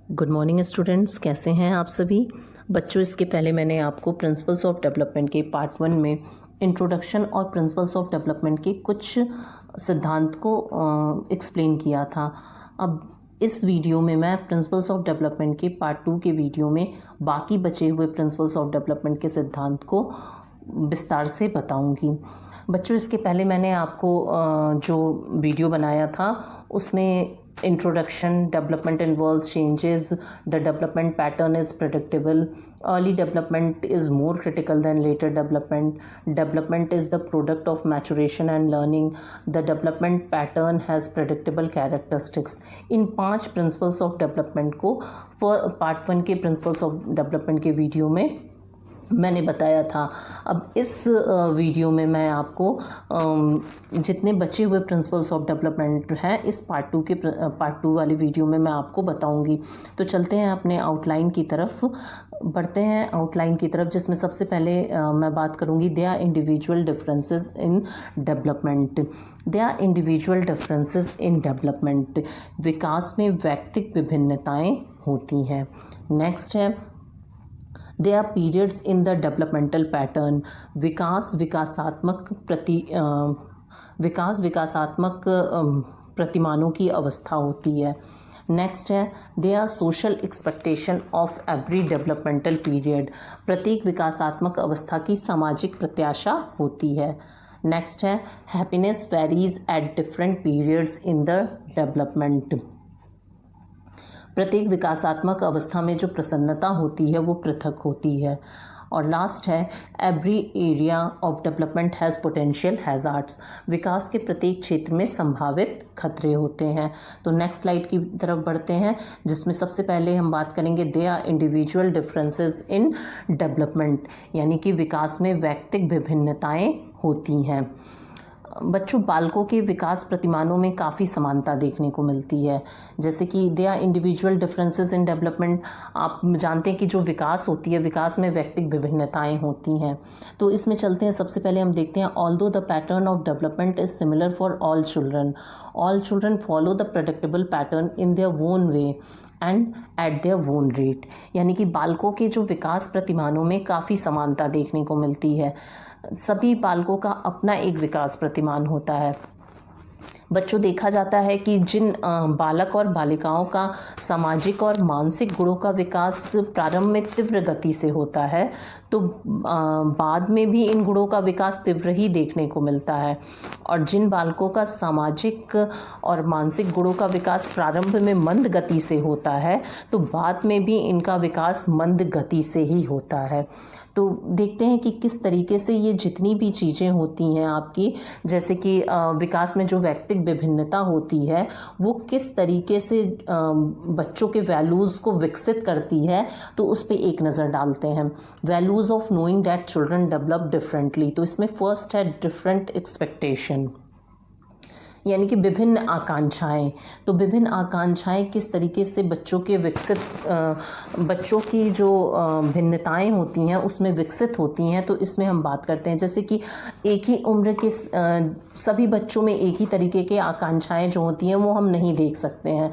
Good morning students, कैसे हैं आप सभी बच्चों। इसके पहले मैंने आपको प्रिंसिपल्स ऑफ डेवलपमेंट के पार्ट 1 में इंट्रोडक्शन और प्रिंसिपल्स ऑफ डेवलपमेंट के कुछ सिद्धांत को एक्सप्लेन किया था। अब इस वीडियो में मैं प्रिंसिपल्स ऑफ डेवलपमेंट के पार्ट 2 के वीडियो में बाकी बचे हुए प्रिंसिपल्स ऑफ डेवलपमेंट के सिद्धांत को विस्तार से बताऊंगी। बच्चों, इसके पहले मैंने आपको जो वीडियो बनाया था उसमें introduction, development involves changes, the development pattern is predictable, early development is more critical than later development, development is the product of maturation and learning, the development pattern has predictable characteristics. इन 5 principles of development को part 1 के principles of development के video में मैंने बताया था। अब इस वीडियो में मैं आपको जितने बचे हुए प्रिंसिपल्स ऑफ डेवलपमेंट हैं इस पार्ट 2 वाली वीडियो में मैं आपको बताऊंगी। तो चलते हैं अपने आउटलाइन की तरफ, बढ़ते हैं आउटलाइन की तरफ, जिसमें सबसे पहले मैं बात करूंगी their individual differences in development. Their individual differences in development, विकास में व्यक्तिगत विभिन्नताएं होती हैं। नेक्स्ट है There are periods in the developmental pattern. विकासात्मक प्रतिमानों की अवस्था होती है। नेक्स्ट है there are social expectation of every developmental period. प्रत्येक विकासात्मक अवस्था की सामाजिक प्रत्याशा होती है। नेक्स्ट है happiness varies at different periods in the development. प्रत्येक विकासात्मक अवस्था में जो प्रसन्नता होती है वो पृथक होती है। और लास्ट है every area of development has potential hazards. विकास के प्रत्येक क्षेत्र में संभावित खतरे होते हैं। तो नेक्स्ट स्लाइड की तरफ बढ़ते हैं, जिसमें सबसे पहले हम बात करेंगे there are individual differences in development, यानी कि विकास में व्यक्तिगत विभिन्नताएं होती हैं। बच्चों, बालकों के विकास प्रतिमानों में काफ़ी समानता देखने को मिलती है। जैसे कि there are individual differences in development, आप जानते हैं कि जो विकास होती है, विकास में व्यक्तिगत विभिन्नताएं होती हैं। तो इसमें चलते हैं, सबसे पहले हम देखते हैं although the pattern of development is similar for all children follow the predictable pattern in their own way and eight their own rate. यानी कि बालकों के जो विकास प्रतिमानों में काफ़ी समानता देखने को मिलती है। सभी बालकों का अपना एक विकास प्रतिमान होता है। बच्चों, देखा जाता है कि जिन बालक और बालिकाओं का सामाजिक और मानसिक गुणों का विकास प्रारंभ में तीव्र गति से होता है, तो बाद में भी इन गुणों का विकास तीव्र ही देखने को मिलता है। और जिन बालकों का सामाजिक और मानसिक गुणों का विकास प्रारंभ में मंद गति से होता है, तो बाद में भी इनका विकास मंद गति से ही होता है। तो देखते हैं कि किस तरीके से ये जितनी भी चीज़ें होती हैं आपकी, जैसे कि विकास में जो व्यक्तिगत विभिन्नता होती है वो किस तरीके से बच्चों के वैल्यूज़ को विकसित करती है, तो उस पर एक नज़र डालते हैं। Values of knowing that children develop differently. तो इसमें फर्स्ट है डिफरेंट एक्सपेक्टेशन, यानी कि विभिन्न आकांक्षाएं। तो विभिन्न आकांक्षाएं किस तरीके से बच्चों की जो भिन्नताएं होती हैं उसमें विकसित होती हैं, तो इसमें हम बात करते हैं। जैसे कि एक ही उम्र के सभी बच्चों में एक ही तरीके के आकांक्षाएं जो होती हैं वो हम नहीं देख सकते हैं।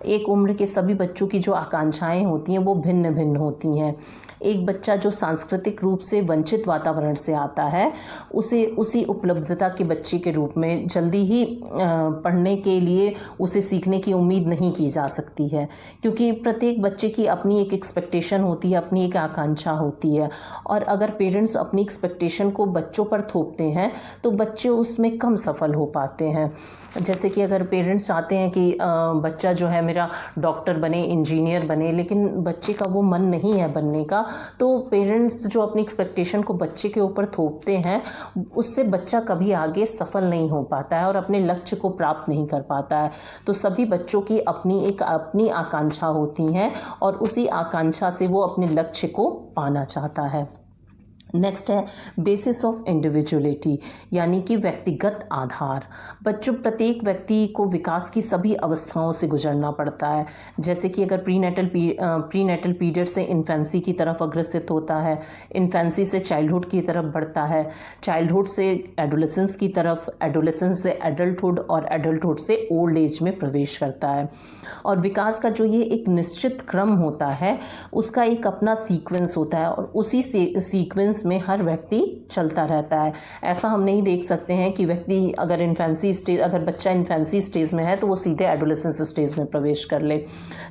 एक उम्र के सभी बच्चों की जो आकांक्षाएं होती हैं वो भिन्न भिन्न होती हैं। एक बच्चा जो सांस्कृतिक रूप से वंचित वातावरण से आता है, उसे उसी उपलब्धता के बच्चे के रूप में जल्दी ही पढ़ने के लिए उसे सीखने की उम्मीद नहीं की जा सकती है, क्योंकि प्रत्येक बच्चे की अपनी एक एक्सपेक्टेशन होती है, अपनी एक आकांक्षा होती है। और अगर पेरेंट्स अपनी एक्सपेक्टेशन को बच्चों पर थोपते हैं तो बच्चे उसमें कम सफल हो पाते हैं। जैसे कि अगर पेरेंट्स चाहते हैं कि बच्चा जो है मेरा डॉक्टर बने, इंजीनियर बने, लेकिन बच्चे का वो मन नहीं है बनने का, तो पेरेंट्स जो अपनी एक्सपेक्टेशन को बच्चे के ऊपर थोपते हैं उससे बच्चा कभी आगे सफल नहीं हो पाता है और अपने लक्ष्य को प्राप्त नहीं कर पाता है। तो सभी बच्चों की अपनी आकांक्षा होती हैं और उसी आकांक्षा से वो अपने लक्ष्य को पाना चाहता है। नेक्स्ट है बेसिस ऑफ इंडिविजुअलिटी, यानी कि व्यक्तिगत आधार। बच्चों, प्रत्येक व्यक्ति को विकास की सभी अवस्थाओं से गुजरना पड़ता है। जैसे कि अगर प्रीनेटल पीरियड से इन्फेंसी की तरफ अग्रसित होता है, इन्फेंसी से चाइल्डहुड की तरफ बढ़ता है, चाइल्डहुड से एडोलेसेंस की तरफ, एडोलेसेंस से एडल्टहुड और एडल्टहुड से ओल्ड एज में प्रवेश करता है। और विकास का जो ये एक निश्चित क्रम होता है, उसका एक अपना सीक्वेंस होता है और उसी सीक्वेंस में हर व्यक्ति चलता रहता है। ऐसा हम नहीं देख सकते हैं कि व्यक्ति अगर बच्चा इन्फेंसी स्टेज में है तो वो सीधे एडोलेसेंस स्टेज में प्रवेश कर ले।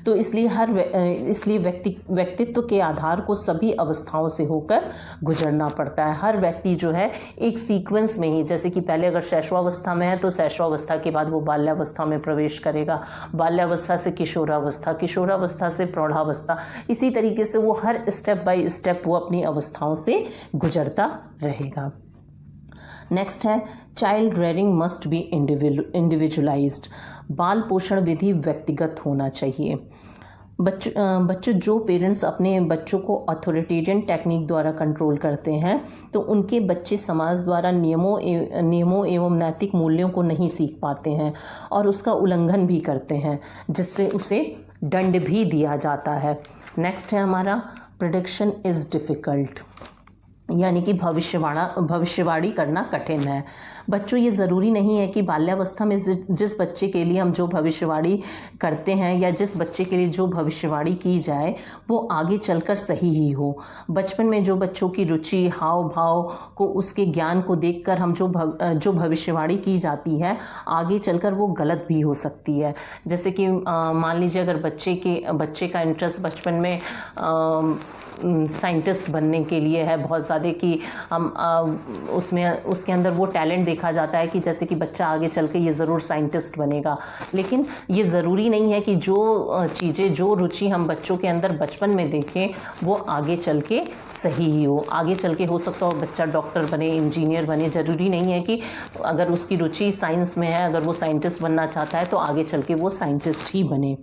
तो इसलिए व्यक्तित्व के आधार को सभी अवस्थाओं से होकर गुजरना पड़ता है। हर व्यक्ति जो है एक सीक्वेंस में ही, जैसे कि पहले अगर शैशवावस्था में है तो शैशवावस्था के बाद वो बाल्यावस्था में प्रवेश करेगा, बाल्यावस्था से किशोरावस्था, किशोरावस्था से प्रौढ़ावस्था, इसी तरीके से वो हर स्टेप बाय स्टेप वो अपनी अवस्थाओं से गुजरता रहेगा। नेक्स्ट है child rearing must be individualised. बाल पोषण विधि व्यक्तिगत होना चाहिए। बच्चों, जो पेरेंट्स अपने बच्चों को अथॉरिटेरियन टेक्निक द्वारा कंट्रोल करते हैं तो उनके बच्चे समाज द्वारा नियमों एवं नैतिक मूल्यों को नहीं सीख पाते हैं और उसका उल्लंघन भी करते हैं, जिससे उसे दंड भी दिया जाता है। नेक्स्ट है हमारा प्रेडिक्शन इज़ डिफ़िकल्ट, यानी कि भविष्यवाणी करना कठिन है। बच्चों, ये ज़रूरी नहीं है कि बाल्यावस्था में जिस बच्चे के लिए हम जो भविष्यवाणी करते हैं या जिस बच्चे के लिए जो भविष्यवाणी की जाए वो आगे चलकर सही ही हो। बचपन में जो बच्चों की रुचि, हाव भाव को, उसके ज्ञान को देखकर हम जो भविष्यवाणी की जाती है आगे चलकर वो गलत भी हो सकती है। जैसे कि मान लीजिए अगर बच्चे का इंटरेस्ट बचपन में साइंटिस्ट बनने के लिए है बहुत ज़्यादा, कि हम उसके अंदर वो टैलेंट देखा जाता है कि जैसे कि बच्चा आगे चल के ये ज़रूर साइंटिस्ट बनेगा। लेकिन ये ज़रूरी नहीं है कि जो चीज़ें, जो रुचि हम बच्चों के अंदर बचपन में देखें वो आगे चल के सही ही हो। आगे चल के हो सकता हो बच्चा डॉक्टर बने, इंजीनियर बने। ज़रूरी नहीं है कि अगर उसकी रुचि साइंस में है, अगर वो साइंटिस्ट बनना चाहता है तो आगे चल के वो साइंटिस्ट ही बने।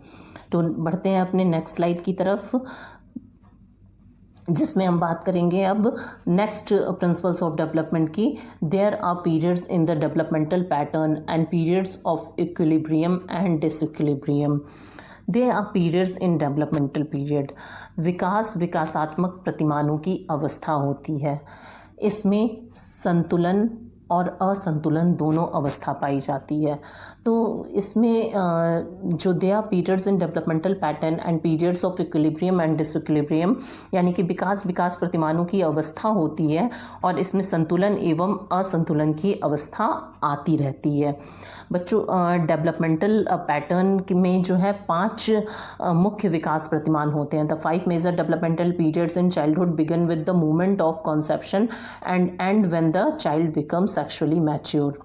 तो बढ़ते हैं अपने नेक्स्ट स्लाइड की तरफ, जिसमें हम बात करेंगे अब नेक्स्ट प्रिंसिपल्स ऑफ डेवलपमेंट की। There are periods in the developmental pattern and periods of equilibrium and disequilibrium. There are periods in developmental period. विकासात्मक प्रतिमानों की अवस्था होती है। इसमें संतुलन और असंतुलन दोनों अवस्था पाई जाती है। तो इसमें जो there are periods in developmental pattern and periods of equilibrium and disequilibrium, यानी कि विकास प्रतिमानों की अवस्था होती है और इसमें संतुलन एवं असंतुलन की अवस्था आती रहती है। बच्चों, डेवलपमेंटल पैटर्न में जो है 5 मुख्य विकास प्रतिमान होते हैं। The 5 major developmental periods in childhood begin with the moment of conception and and when the child becomes sexually mature.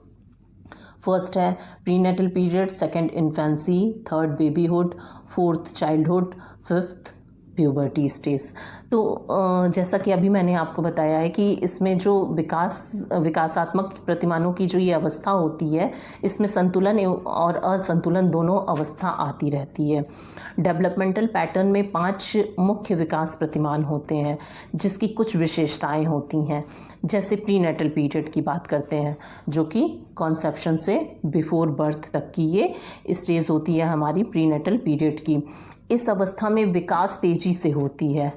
First है prenatal period, second infancy, third babyhood, fourth childhood, fifth puberty stage. तो जैसा कि अभी मैंने आपको बताया है कि इसमें जो विकासात्मक प्रतिमानों की जो ये अवस्था होती है, इसमें संतुलन और असंतुलन दोनों अवस्था आती रहती है। डेवलपमेंटल पैटर्न में 5 मुख्य विकास प्रतिमान होते हैं जिसकी कुछ विशेषताएं होती हैं। जैसे प्रीनेटल पीरियड की बात करते हैं, जो कि कॉन्सेप्शन से बिफोर बर्थ तक की ये स्टेज होती है हमारी प्रीनेटल पीरियड की। इस अवस्था में विकास तेजी से होती है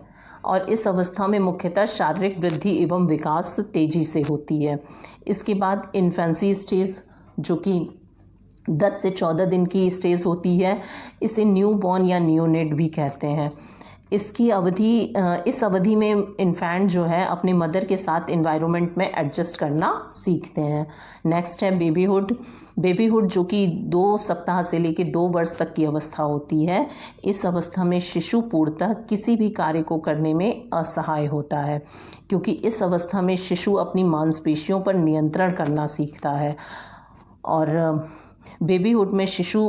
और इस अवस्था में मुख्यतः शारीरिक वृद्धि एवं विकास तेजी से होती है। इसके बाद इन्फेंसी स्टेज, जो कि 10 से 14 दिन की स्टेज होती है। इसे न्यू बॉर्न या नियोनेट भी कहते हैं। इस अवधि में इन्फेंट जो है अपने मदर के साथ एनवायरनमेंट में एडजस्ट करना सीखते हैं। नेक्स्ट है बेबीहुड, जो कि 2 सप्ताह से लेकर 2 वर्ष तक की अवस्था होती है। इस अवस्था में शिशु पूर्णतः किसी भी कार्य को करने में असहाय होता है, क्योंकि इस अवस्था में शिशु अपनी मांसपेशियों पर नियंत्रण करना सीखता है। और बेबीहुड में शिशु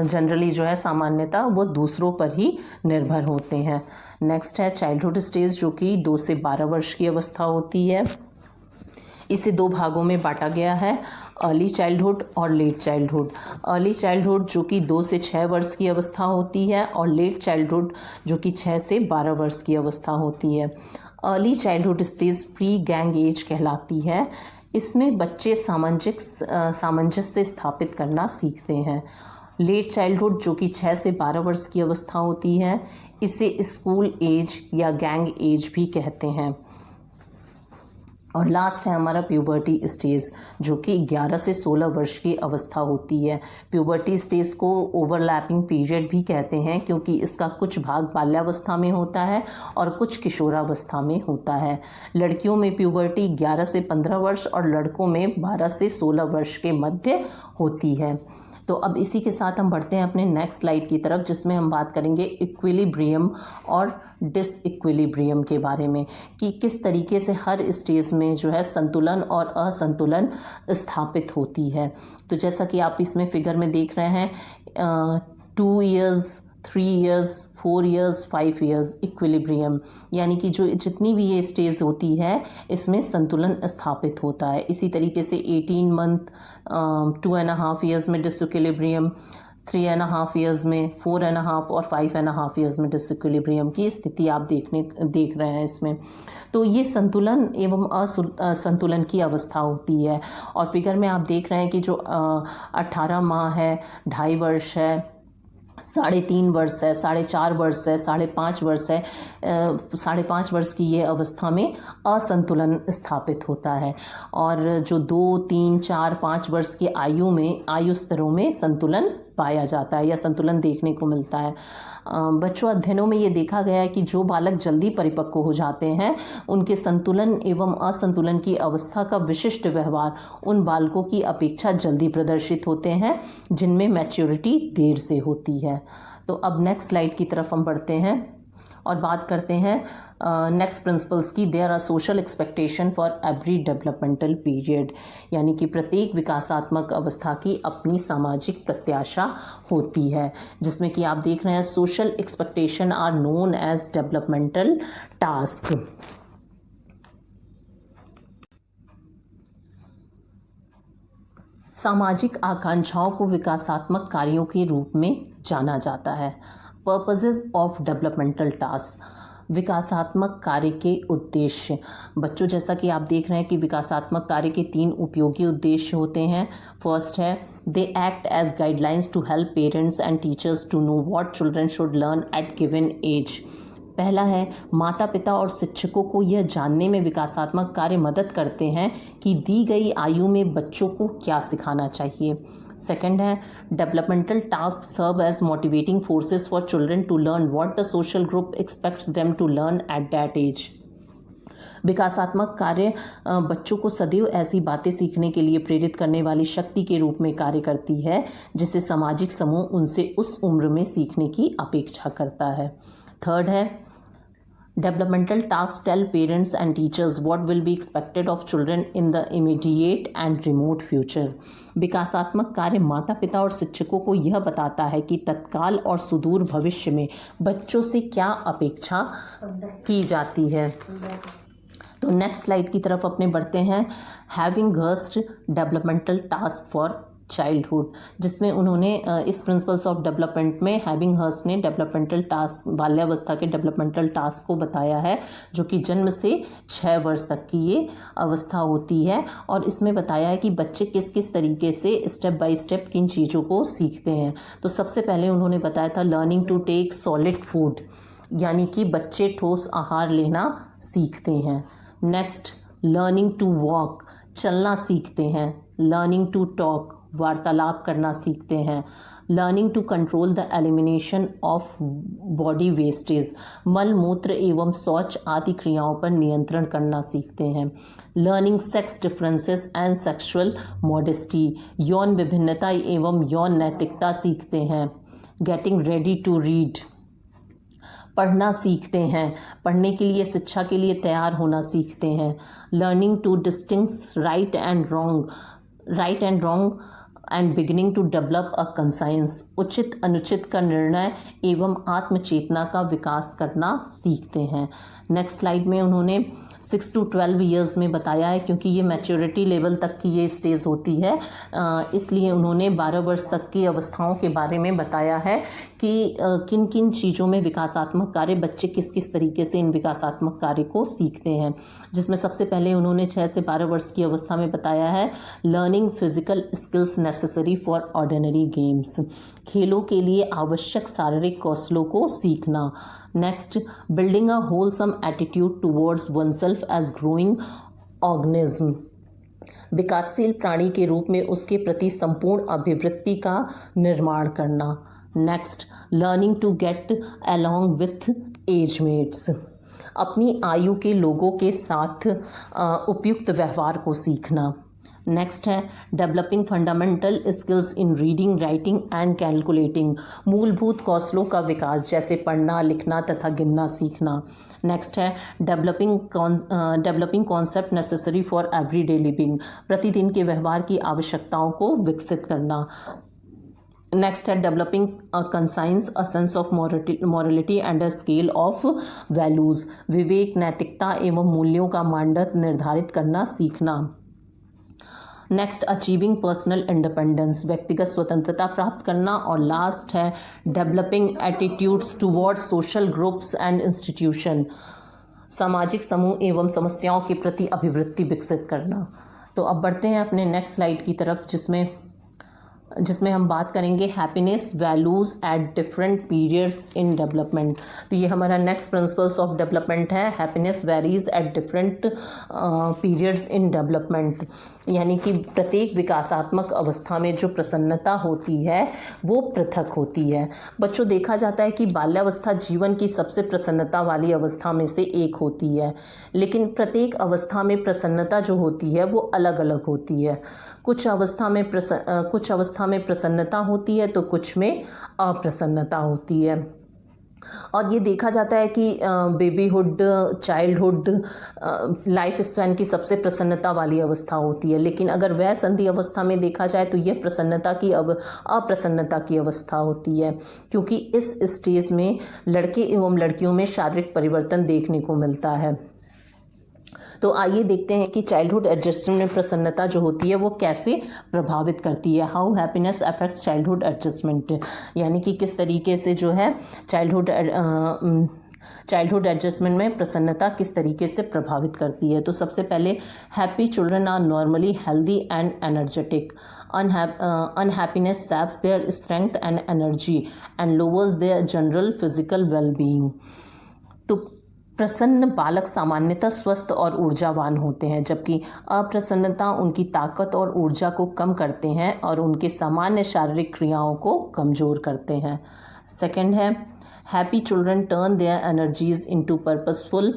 जनरली जो है सामान्यतः वो दूसरों पर ही निर्भर होते हैं। नेक्स्ट है चाइल्डहुड स्टेज, जो कि 2 से 12 वर्ष की अवस्था होती है। इसे 2 भागों में बांटा गया है, अर्ली चाइल्डहुड और लेट चाइल्डहुड। अर्ली चाइल्डहुड जो कि 2 से 6 वर्ष की अवस्था होती है और लेट चाइल्डहुड जो कि 6 से 12 वर्ष की अवस्था होती है। Early childhood stage pre gang as कहलाती है। इसमें बच्चे सामंजस्य स्थापित करना सीखते हैं। लेट चाइल्डहुड जो कि 6 से 12 वर्ष की अवस्था होती है, इसे स्कूल एज या गैंग एज भी कहते हैं। और लास्ट है हमारा प्यूबर्टी स्टेज जो कि 11 से 16 वर्ष की अवस्था होती है। प्यूबर्टी स्टेज को ओवरलैपिंग पीरियड भी कहते हैं क्योंकि इसका कुछ भाग बाल्यावस्था में होता है और कुछ किशोरावस्था में होता है। लड़कियों में प्यूबर्टी 11 से 15 वर्ष और लड़कों में 12 से 16 वर्ष के मध्य होती है। तो अब इसी के साथ हम बढ़ते हैं अपने नेक्स्ट स्लाइड की तरफ, जिसमें हम बात करेंगे इक्विलिब्रियम और डिसइक्विलिब्रियम के बारे में कि किस तरीके से हर स्टेज में जो है संतुलन और असंतुलन स्थापित होती है। तो जैसा कि आप इसमें फिगर में देख रहे हैं 2 years 3 years 4 years 5 years equilibrium, यानी कि जो जितनी भी ये स्टेज होती है इसमें संतुलन स्थापित होता है। इसी तरीके से 18 month 2.5 years में डिसइक्विलिब्रियम, 3.5 years में, 4.5 और 5.5 years में डिसइक्विलिब्रियम की स्थिति आप देख रहे हैं इसमें। तो ये संतुलन एवं असंतुलन की अवस्था होती है। और फिगर में आप देख रहे हैं कि जो 18 माह है, 2.5 वर्ष है, 3.5 वर्ष है, 4.5 वर्ष है, 5.5 वर्ष है, 5.5 वर्ष की ये अवस्था में असंतुलन स्थापित होता है। और जो 2, 3, 4, 5 वर्ष की आयु स्तरों में संतुलन पाया जाता है या संतुलन देखने को मिलता है। बच्चों अध्ययनों में ये देखा गया है कि जो बालक जल्दी परिपक्व हो जाते हैं उनके संतुलन एवं असंतुलन की अवस्था का विशिष्ट व्यवहार उन बालकों की अपेक्षा जल्दी प्रदर्शित होते हैं जिनमें मैच्योरिटी देर से होती है। तो अब नेक्स्ट स्लाइड की तरफ हम बढ़ते हैं और बात करते हैं नेक्स्ट प्रिंसिपल्स की। There are social expectation for every developmental period, यानी कि प्रत्येक विकासात्मक अवस्था की अपनी सामाजिक प्रत्याशा होती है, जिसमें कि आप देख रहे हैं social expectation are known as developmental task. सामाजिक आकांक्षाओं को विकासात्मक कार्यों के रूप में जाना जाता है। पर्पसेस ऑफ डेवलपमेंटल टास्क, विकासात्मक कार्य के उद्देश्य। बच्चों जैसा कि आप देख रहे हैं कि विकासात्मक कार्य के 3 उपयोगी उद्देश्य होते हैं। फर्स्ट है they act as guidelines to help parents and teachers to know what children should learn at given age. पहला है माता पिता और शिक्षकों को यह जानने में विकासात्मक कार्य मदद करते हैं कि दी गई आयु में बच्चों को क्या सिखाना चाहिए। सेकंड है developmental task serve as motivating forces for children to learn what the social group expects them to learn at that age. विकासात्मक कार्य बच्चों को सदैव ऐसी बातें सीखने के लिए प्रेरित करने वाली शक्ति के रूप में कार्य करती है जिसे सामाजिक समूह उनसे उस उम्र में सीखने की अपेक्षा करता है। थर्ड है developmental tasks tell parents and teachers what will be expected of children in the immediate and remote future। विकासात्मक कार्य माता पिता और शिक्षकों को यह बताता है कि तत्काल और सुदूर भविष्य में बच्चों से क्या अपेक्षा की जाती है। तो नेक्स्ट स्लाइड की तरफ अपने बढ़ते हैं। Havighurst developmental task for childhood, जिसमें उन्होंने इस प्रिंसिपल्स ऑफ डेवलपमेंट में हैविंग हर्स्ट ने डेवलपमेंटल टास्क बाल्यावस्था के डेवलपमेंटल टास्क को बताया है जो कि जन्म से 6 वर्ष तक की ये अवस्था होती है। और इसमें बताया है कि बच्चे किस किस तरीके से स्टेप बाय स्टेप किन चीज़ों को सीखते हैं। तो सबसे पहले उन्होंने बताया था learning to take solid food, यानी कि बच्चे ठोस आहार लेना सीखते हैं। नेक्स्ट लर्निंग टू वॉक, चलना सीखते हैं। लर्निंग टू टॉक, वार्तालाप करना सीखते हैं। Learning to control the elimination of body wastage, मल मूत्र एवं शौच आदि क्रियाओं पर नियंत्रण करना सीखते हैं। Learning sex differences and sexual modesty, यौन विभिन्नता एवं यौन नैतिकता सीखते हैं। गेटिंग रेडी टू रीड, पढ़ना सीखते हैं, पढ़ने के लिए शिक्षा के लिए तैयार होना सीखते हैं। Learning to distinguish right and wrong and beginning to develop a conscience, उचित अनुचित का निर्णय एवं आत्मचेतना का विकास करना सीखते हैं। नेक्स्ट स्लाइड में उन्होंने 6 to 12 ईयर्स में बताया है, क्योंकि ये मैच्योरिटी लेवल तक की ये स्टेज होती है, इसलिए उन्होंने 12 वर्ष तक की अवस्थाओं के बारे में बताया है कि किन किन चीज़ों में विकासात्मक कार्य, बच्चे किस किस तरीके से इन विकासात्मक कार्य को सीखते हैं। जिसमें सबसे पहले उन्होंने 6 से 12 वर्ष की अवस्था में बताया है learning physical skills necessary for ordinary games, खेलों के लिए आवश्यक शारीरिक कौशलों को सीखना। Next, building a wholesome attitude towards oneself as growing organism, विकासशील प्राणी के रूप में उसके प्रति संपूर्ण अभिवृत्ति का निर्माण करना। Next, learning to get along with agemates, अपनी आयु के लोगों के साथ उपयुक्त व्यवहार को सीखना। नेक्स्ट है developing fundamental skills in reading, writing and calculating, मूलभूत कौशलों का विकास जैसे पढ़ना, लिखना तथा गिनना सीखना। नेक्स्ट है developing concept necessary for everyday living, प्रतिदिन के व्यवहार की आवश्यकताओं को विकसित करना। नेक्स्ट है developing conscience, a sense of morality and a scale of values, विवेक, नैतिकता एवं मूल्यों का मानदंड निर्धारित करना सीखना। नेक्स्ट, अचीविंग पर्सनल इंडिपेंडेंस, व्यक्तिगत स्वतंत्रता प्राप्त करना। और लास्ट है developing attitudes towards social groups and institution, सामाजिक समूह एवं समस्याओं के प्रति अभिवृत्ति विकसित करना। तो अब बढ़ते हैं अपने नेक्स्ट स्लाइड की तरफ, जिसमें हम बात करेंगे happiness values at different periods in development. तो ये हमारा नेक्स्ट प्रिंसिपल्स ऑफ डेवलपमेंट है, happiness varies at different periods in development, यानी कि प्रत्येक विकासात्मक अवस्था में जो प्रसन्नता होती है वो पृथक होती है। बच्चों, देखा जाता है कि बाल्यावस्था जीवन की सबसे प्रसन्नता वाली अवस्था में से एक होती है, लेकिन प्रत्येक अवस्था में प्रसन्नता जो होती है वो अलग अलग होती है। कुछ अवस्था में प्रसन्नता होती है तो कुछ में अप्रसन्नता होती है। और ये देखा जाता है कि बेबीहुड, चाइल्डहुड लाइफ स्पैन की सबसे प्रसन्नता वाली अवस्था होती है, लेकिन अगर वह संधि अवस्था में देखा जाए तो यह अप्रसन्नता की अवस्था होती है, क्योंकि इस स्टेज में लड़के एवं लड़कियों में शारीरिक परिवर्तन देखने को मिलता है। तो आइए देखते हैं कि चाइल्डहुड एडजस्टमेंट में प्रसन्नता जो होती है वो कैसे प्रभावित करती है। How happiness affects childhood adjustment, यानी कि किस तरीके से जो है चाइल्डहुड एडजस्टमेंट में प्रसन्नता किस तरीके से प्रभावित करती है। तो सबसे पहले, happy children are normally healthy and energetic, unhappiness saps their strength and energy and lowers their general physical wellbeing. तो प्रसन्न बालक सामान्यतः स्वस्थ और ऊर्जावान होते हैं, जबकि अप्रसन्नता उनकी ताकत और ऊर्जा को कम करते हैं और उनके सामान्य शारीरिक क्रियाओं को कमज़ोर करते हैं। सेकंड है, happy children turn their energies into purposeful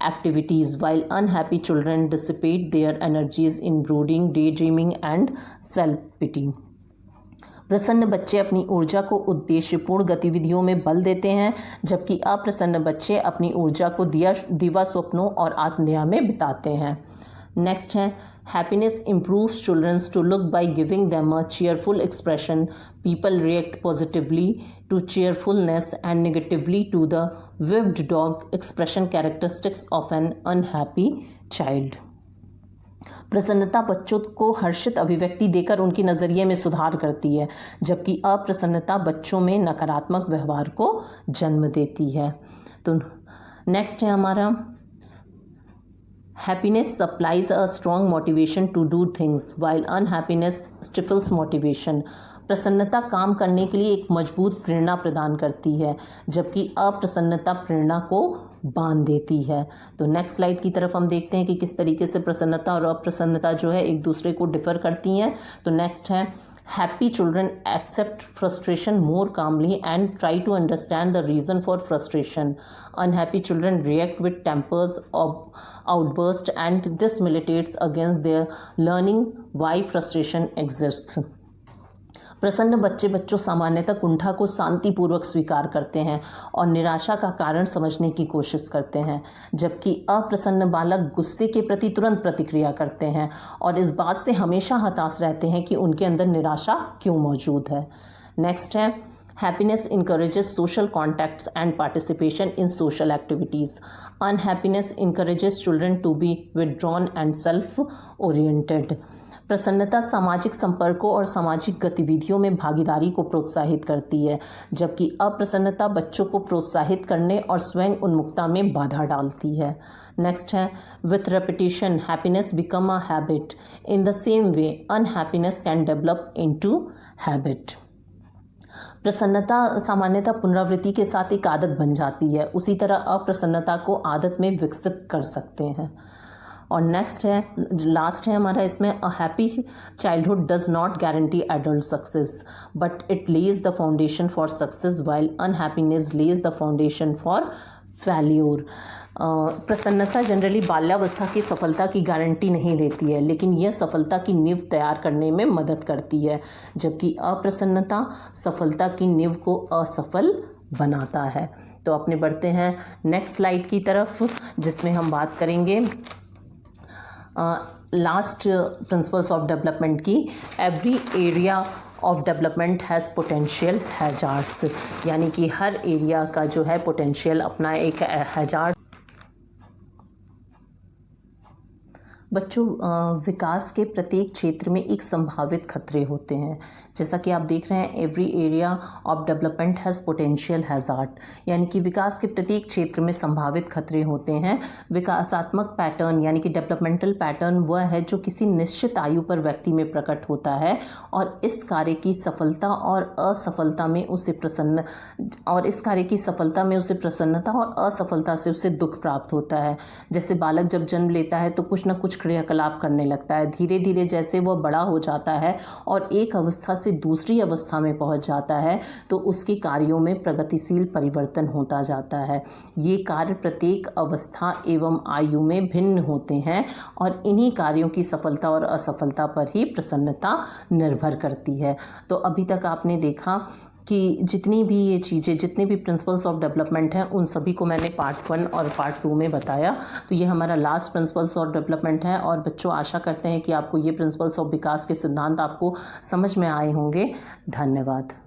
activities while unhappy children dissipate their energies in brooding, day dreaming and self pity. प्रसन्न बच्चे अपनी ऊर्जा को उद्देश्यपूर्ण गतिविधियों में बल देते हैं, जबकि अप्रसन्न बच्चे अपनी ऊर्जा को दिवा स्वप्नों और आत्मदया में बिताते हैं। नेक्स्ट है, happiness improves children's to look by giving them a cheerful expression, people react positively to cheerfulness and negatively to the विव्ड डॉग expression characteristics of an unhappy child. प्रसन्नता बच्चों को हर्षित अभिव्यक्ति देकर उनके नज़रिए में सुधार करती है, जबकि अप्रसन्नता बच्चों में नकारात्मक व्यवहार को जन्म देती है। तो नेक्स्ट है हमारा, happiness supplies a strong motivation to do things while unhappiness stifles motivation. प्रसन्नता काम करने के लिए एक मजबूत प्रेरणा प्रदान करती है, जबकि अप्रसन्नता प्रेरणा को बांध देती है। तो नेक्स्ट स्लाइड की तरफ हम देखते हैं कि किस तरीके से प्रसन्नता और अप्रसन्नता जो है एक दूसरे को डिफर करती हैं। तो नेक्स्ट है, happy children accept frustration more calmly and try to understand the reason for frustration. Unhappy children react with tempers outburst and this militates against their learning why frustration exists. प्रसन्न बच्चों सामान्यतः कुंठा को शांतिपूर्वक स्वीकार करते हैं और निराशा का कारण समझने की कोशिश करते हैं, जबकि अप्रसन्न बालक गुस्से के प्रति तुरंत प्रतिक्रिया करते हैं और इस बात से हमेशा हताश रहते हैं कि उनके अंदर निराशा क्यों मौजूद है। नेक्स्ट है, happiness encourages social contacts and participation in social activities. Unhappiness encourages children to be withdrawn and self oriented. प्रसन्नता सामाजिक संपर्कों और सामाजिक गतिविधियों में भागीदारी को प्रोत्साहित करती है, जबकि अप्रसन्नता बच्चों को प्रोत्साहित करने और स्वयं उन्मुखता में बाधा डालती है। नेक्स्ट है, with repetition happiness become a habit, in the same way unhappiness can develop into habit. प्रसन्नता सामान्यतः पुनरावृत्ति के साथ एक आदत बन जाती है, उसी तरह अप्रसन्नता को आदत में विकसित कर सकते हैं। और नेक्स्ट है, लास्ट है हमारा इसमें, a happy childhood does not guarantee adult success but it Lay's the foundation for success while unhappiness Lay's the foundation for failure. प्रसन्नता जनरली बाल्यावस्था की सफलता की गारंटी नहीं देती है, लेकिन यह सफलता की नींव तैयार करने में मदद करती है, जबकि अप्रसन्नता सफलता की नींव को असफल बनाता है। तो अपने बढ़ते हैं नेक्स्ट स्लाइड की तरफ, जिसमें हम बात करेंगे लास्ट प्रिंसिपल्स ऑफ डेवलपमेंट की। Every area of development has potential hazards, यानी कि हर एरिया का जो है पोटेंशियल अपना एक हैजार्ड। बच्चों, विकास के प्रत्येक क्षेत्र में एक संभावित खतरे होते हैं। जैसा कि आप देख रहे हैं, every area of development has potential hazard, यानी कि विकास के प्रत्येक क्षेत्र में संभावित खतरे होते हैं। विकासात्मक पैटर्न यानी कि डेवलपमेंटल पैटर्न वह है जो किसी निश्चित आयु पर व्यक्ति में प्रकट होता है और इस कार्य की सफलता और असफलता में उसे प्रसन्नता और असफलता से उसे दुख प्राप्त होता है। जैसे बालक जब जन्म लेता है तो कुछ न कुछ क्रियाकलाप करने लगता है, धीरे धीरे जैसे वह बड़ा हो जाता है और एक अवस्था से दूसरी अवस्था में पहुंच जाता है तो उसके कार्यों में प्रगतिशील परिवर्तन होता जाता है। ये कार्य प्रत्येक अवस्था एवं आयु में भिन्न होते हैं और इन्हीं कार्यों की सफलता और असफलता पर ही प्रसन्नता निर्भर करती है। तो अभी तक आपने देखा कि जितनी भी ये चीज़ें, जितने भी प्रिंसिपल्स ऑफ डेवलपमेंट हैं, उन सभी को मैंने पार्ट 1 और पार्ट 2 में बताया। तो ये हमारा लास्ट प्रिंसिपल्स ऑफ डेवलपमेंट है और बच्चों आशा करते हैं कि आपको ये प्रिंसिपल्स ऑफ विकास के सिद्धांत आपको समझ में आए होंगे। धन्यवाद।